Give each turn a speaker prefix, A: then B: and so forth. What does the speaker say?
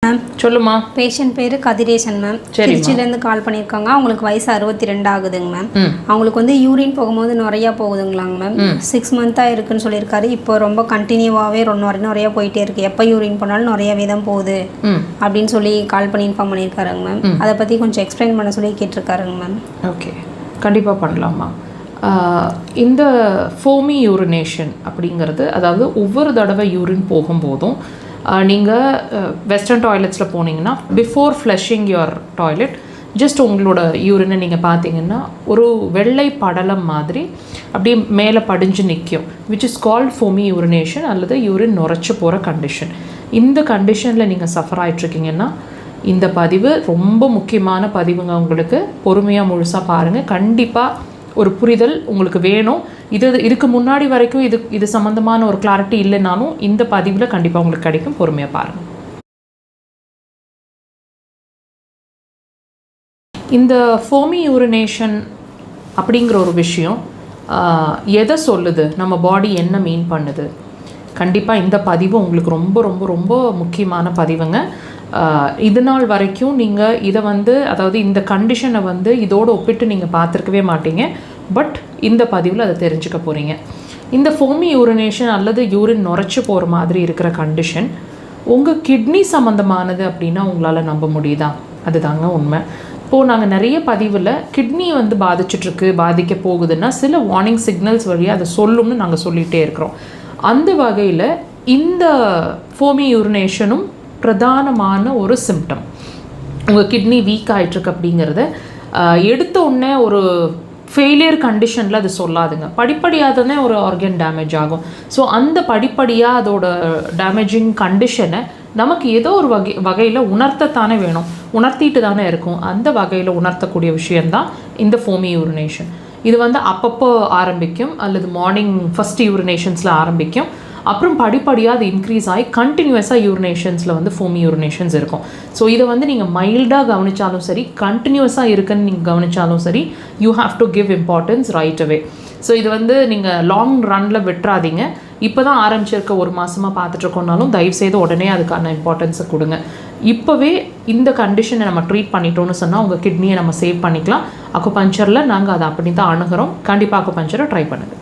A: Ma'am
B: சொல்லுமா.
A: Patient பேர் Kathiresan ma'am. திருச்சியிலேருந்து கால் பண்ணியிருக்காங்க. அவங்களுக்கு வயசு 62 ஆகுதுங்க மேம். அவங்களுக்கு வந்து யூரின் போகும்போது நிறையா போகுதுங்களாங்க மேம். 6 மந்த்தாக இருக்குன்னு சொல்லியிருக்காரு. இப்போ ரொம்ப கண்டினியூவாகவே நிறையா போயிட்டே இருக்குது. எப்போ யூரின் போனாலும் நிறையாவே தான் போகுது அப்படின்னு சொல்லி கால் பண்ணி இன்ஃபார்ம் பண்ணியிருக்காருங்க மேம். அதை பற்றி கொஞ்சம் எக்ஸ்பிளைன் பண்ண சொல்லி கேட்டிருக்காருங்க மேம்.
B: ஓகே, கண்டிப்பாக பண்ணலாமா. இந்த ஃபோமி யூரினேஷன் அப்படிங்கிறது, அதாவது ஒவ்வொரு தடவை யூரின் போகும்போதும் நீங்கள் வெஸ்டர்ன் டாய்லெட்ஸில் போனீங்கன்னா before flushing your toilet just உங்களோட யூரினை நீங்கள் பார்த்தீங்கன்னா ஒரு வெள்ளை படலம் மாதிரி அப்படியே மேலே படிஞ்சு நிற்கும், which is called foamy urination அல்லது யூரின் நுரைச்சி போகிற கண்டிஷன். இந்த கண்டிஷனில் நீங்கள் சஃபர் ஆகிட்ருக்கீங்கன்னா இந்த பதிவு ரொம்ப முக்கியமான பதிவுங்க. உங்களுக்கு பொறுமையாக முழுசாக பாருங்கள். கண்டிப்பாக ஒரு புரிதல் உங்களுக்கு வேணும். இதுக்கு முன்னாடி வரைக்கும் இது சம்மந்தமான ஒரு கிளாரிட்டி இல்லைனாலும் இந்த பதிவில் கண்டிப்பாக உங்களுக்கு கிடைக்கும். பொறுமையாக பாருங்கள். இந்த ஃபோமி யூரினேஷன் அப்படிங்கிற ஒரு விஷயம் எதை சொல்லுது, நம்ம பாடி என்ன மீன் பண்ணுது, கண்டிப்பாக இந்த பதிவு உங்களுக்கு ரொம்ப ரொம்ப ரொம்ப முக்கியமான பதிவுங்க. இது நாள் வரைக்கும் நீங்கள் இதை அதாவது இந்த கண்டிஷனை இதோடு ஒப்பிட்டு நீங்கள் பார்த்துருக்கவே மாட்டீங்க. பட் இந்த பதிவில் அதை தெரிஞ்சுக்க போகிறீங்க. இந்த ஃபோமி யூரினேஷன் அல்லது யூரின் நுரைச்சி போகிற மாதிரி இருக்கிற கண்டிஷன் உங்கள் கிட்னி சம்மந்தமானது அப்படின்னா உங்களால் நம்ப முடியுதா? அதுதாங்க உண்மை. இப்போது நாங்கள் நிறைய பதிவில் கிட்னி பாதிச்சிட்ருக்கு, பாதிக்க போகுதுன்னா சில வார்னிங் சிக்னல்ஸ் வழியாக அதை சொல்லும்னு நாங்கள் சொல்லிகிட்டே இருக்கிறோம். அந்த வகையில் இந்த ஃபோமி யூரினேஷனும் பிரதானமான ஒரு சிம்டம். உங்கள் கிட்னி வீக் ஆகிட்டுருக்கு அப்படிங்கிறத எடுத்த உடனே ஒரு ஃபெயிலியர் கண்டிஷனில் அது சொல்லாதுங்க. படிப்படியாக தானே ஒரு ஆர்கன் டேமேஜ் ஆகும். ஸோ அந்த படிப்படியாக அதோட டேமேஜிங் கண்டிஷனை நமக்கு ஏதோ ஒரு வகையில் உணர்த்தத்தானே வேணும், உணர்த்திட்டு தானே இருக்கும். அந்த வகையில் உணர்த்தக்கூடிய விஷயந்தான் இந்த ஃபோமி யூரினேஷன். இது அப்பப்போ ஆரம்பிக்கும் அல்லது மார்னிங் ஃபஸ்ட் யூரினேஷன்ஸில் ஆரம்பிக்கும். அப்புறம் படிப்படியாக அது இன்க்ரீஸ் ஆகி கண்டினியூஸாக யூரினேஷன்ஸில் ஃபோமி யூரினேஷன்ஸ் இருக்கும். ஸோ இதை நீங்கள் மைல்டாக கவனித்தாலும் சரி, கண்டினியூஸாக இருக்குன்னு நீங்கள் கவனித்தாலும் சரி, you have to give importance right away. So இது நீங்கள் லாங் ரனில் விட்டுறாதீங்க. இப்போ தான் ஆரம்பிச்சிருக்க ஒரு மாதமாக பார்த்துட்ருக்கோன்னாலும் தயவுசெய்து உடனே அதுக்கான இம்பார்ட்டன்ஸை கொடுங்க. இப்போவே இந்த கண்டிஷனை நம்ம ட்ரீட் பண்ணிட்டோன்னு சொன்னால் உங்கள் கிட்னியை நம்ம சேவ் பண்ணிக்கலாம். அக்குபஞ்சரில் நாங்கள் அதை அப்படி தான் அணுகிறோம். கண்டிப்பாக அக்குபஞ்சரை ட்ரை பண்ணுங்கள்.